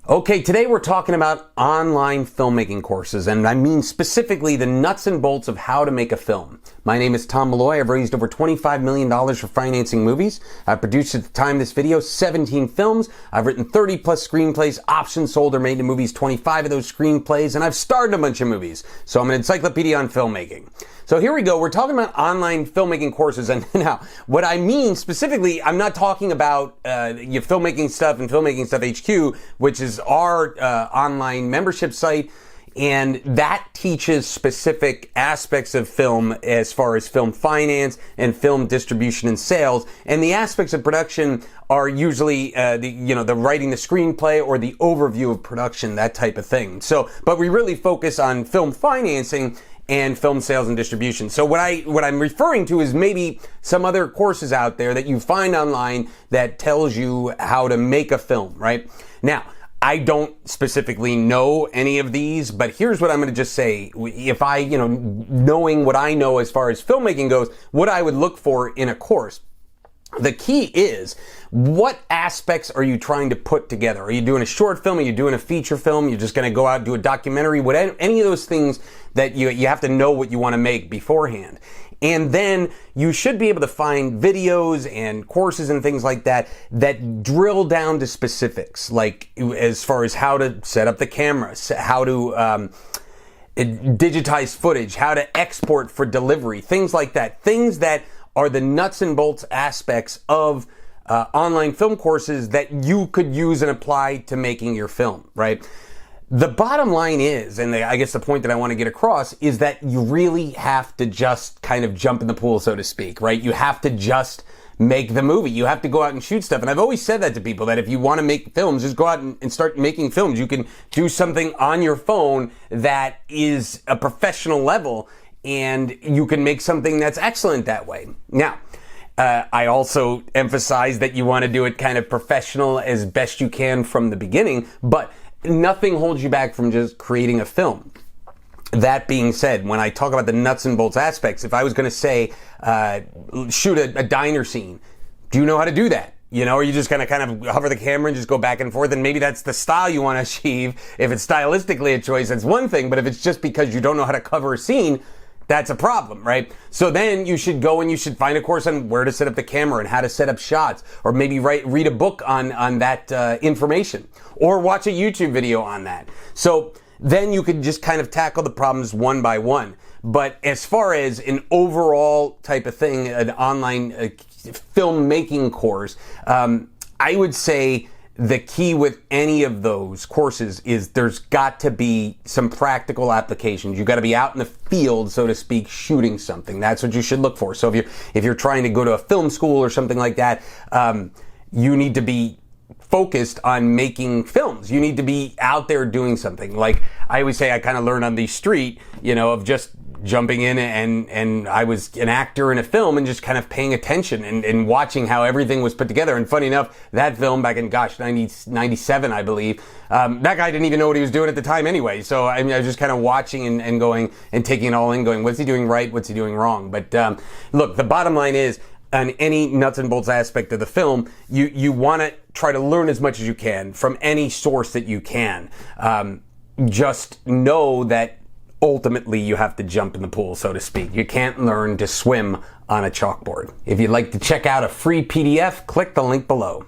Okay, today we're talking about online filmmaking courses, and I mean specifically the nuts and bolts of how to make a film. My name is Tom Malloy. I've raised over $25 million for financing movies. I've produced at the time of this video 17 films. I've written 30 plus screenplays, options sold or made into movies, 25 of those screenplays, and I've starred in a bunch of movies. So I'm an encyclopedia on filmmaking. So here we go. We're talking about online filmmaking courses, and now what I mean specifically, I'm not talking about your filmmaking stuff and Filmmaking Stuff HQ, which is our online membership site, and that teaches specific aspects of film as far as film finance and film distribution and sales. And the aspects of production are usually the writing the screenplay or the overview of production, that type of thing. So, but we really focus on film financing and film sales and distribution. So what I'm referring to is maybe some other courses out there that you find online that tells you how to make a film, right? Now, I don't specifically know any of these, but here's what I'm going to just say. If I, knowing what I know as far as filmmaking goes, what I would look for in a course. The key is, what aspects are you trying to put together? Are you doing a short film? Are you doing a feature film? You're just going to go out and do a documentary? Any of those things that you have to know what you want to make beforehand. And then you should be able to find videos and courses and things like that that drill down to specifics, like as far as how to set up the camera, how to digitize footage, how to export for delivery, things like that. Things that are the nuts and bolts aspects of online film courses that you could use and apply to making your film, right? The bottom line is, and I guess the point that I want to get across, is that you really have to just kind of jump in the pool, so to speak, right? You have to just make the movie. You have to go out and shoot stuff. And I've always said that to people, that if you want to make films, just go out and start making films. You can do something on your phone that is a professional level, and you can make something that's excellent that way. Now, I also emphasize that you want to do it kind of professional as best you can from the beginning, but nothing holds you back from just creating a film. That being said, when I talk about the nuts and bolts aspects, if I was going to say, shoot a diner scene, do you know how to do that? Or you just kind of hover the camera and just go back and forth, and maybe that's the style you want to achieve. If it's stylistically a choice, that's one thing, but if it's just because you don't know how to cover a scene, that's a problem, right? So then you should go and you should find a course on where to set up the camera and how to set up shots, or maybe read a book on that information, or watch a YouTube video on that. So then you could just kind of tackle the problems one by one. But as far as an overall type of thing, an online filmmaking course, I would say the key with any of those courses is there's got to be some practical applications. You've got to be out in the field, so to speak, shooting something. That's what you should look for. So if you're trying to go to a film school or something like that, you need to be focused on making films. You need to be out there doing something. Like I always say, I kind of learned on the street, of just jumping in, and I was an actor in a film and just kind of paying attention and watching how everything was put together. And funny enough, that film back in 97, I believe, that guy didn't even know what he was doing at the time anyway. So I was just kind of watching and going and taking it all in, going, what's he doing right? What's he doing wrong? But look, the bottom line is, on any nuts and bolts aspect of the film, you want to try to learn as much as you can from any source that you can. Just know that ultimately you have to jump in the pool, so to speak. You can't learn to swim on a chalkboard. If you'd like to check out a free PDF, click the link below.